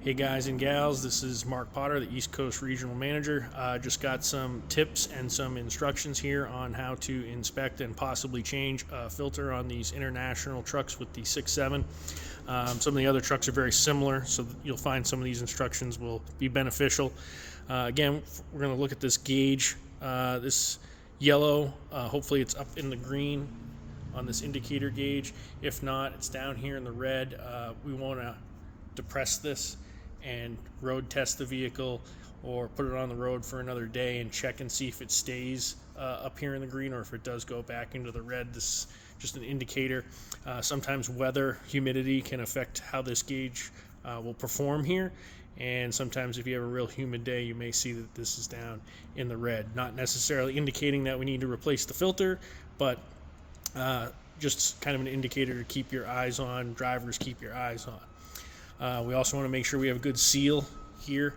Hey guys and gals, this is Mark Potter, the East Coast Regional Manager. Just got some tips and some instructions here on how to inspect and possibly change a filter on these international trucks with the 6.7. Some of the other trucks are very similar, so you'll find some of these instructions will be beneficial. Again, we're going to look at this gauge, this yellow, hopefully it's up in the green on this indicator gauge. If not, it's down here in the red. We want to depress this and road test the vehicle or put it on the road for another day and check and see if it stays up here in the green or if it does go back into the red. This is just an indicator. Sometimes weather, humidity can affect how this gauge will perform here, and sometimes if you have a real humid day you may see that this is down in the red, not necessarily indicating that we need to replace the filter, but just kind of an indicator to keep your eyes on. Drivers, keep your eyes on. We also want to make sure we have a good seal here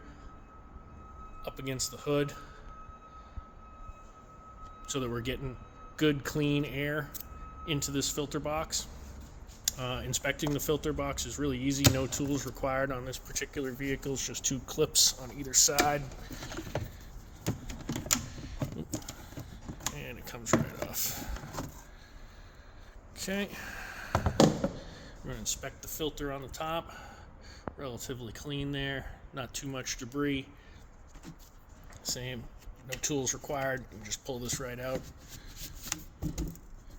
up against the hood so that we're getting good clean air into this filter box. Inspecting the filter box is really easy, no tools required on this particular vehicle. It's just two clips on either side and it comes right off. Okay, we're going to inspect the filter on the top. Relatively clean there, not too much debris. Same, no tools required. You can just pull this right out.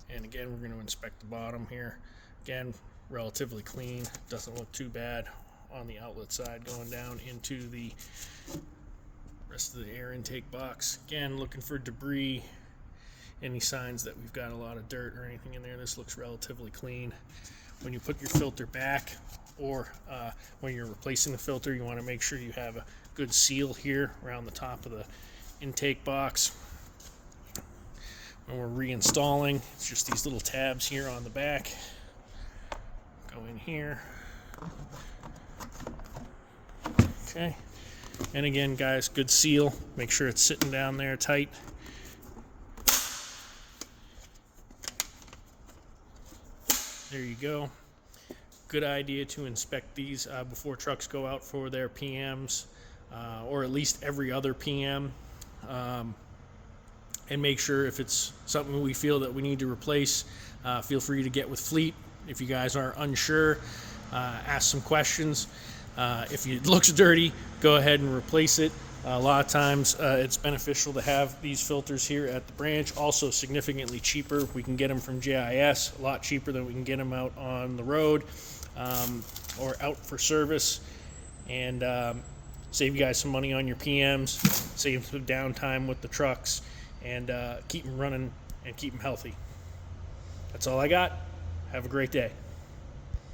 And again, we're going to inspect the bottom here. Again, relatively clean, doesn't look too bad on the outlet side going down into the rest of the air intake box. Again, looking for debris, any signs that we've got a lot of dirt or anything in there. This looks relatively clean. When you put your filter back, or when you're replacing the filter, you want to make sure you have a good seal here around the top of the intake box. When we're reinstalling, it's just these little tabs here on the back. Go in here. Okay. And again, guys, good seal. Make sure it's sitting down there tight. There you go. Good idea to inspect these before trucks go out for their PMs, or at least every other PM, and make sure if it's something we feel that we need to replace, feel free to get with Fleet. If you guys are unsure, ask some questions. If it looks dirty, go ahead and replace it. A lot of times it's beneficial to have these filters here at the branch. Also significantly cheaper. We can get them from JIS, a lot cheaper than we can get them out on the road or out for service, and save you guys some money on your PMs, save some downtime with the trucks, and keep them running and keep them healthy. That's all I got. Have a great day.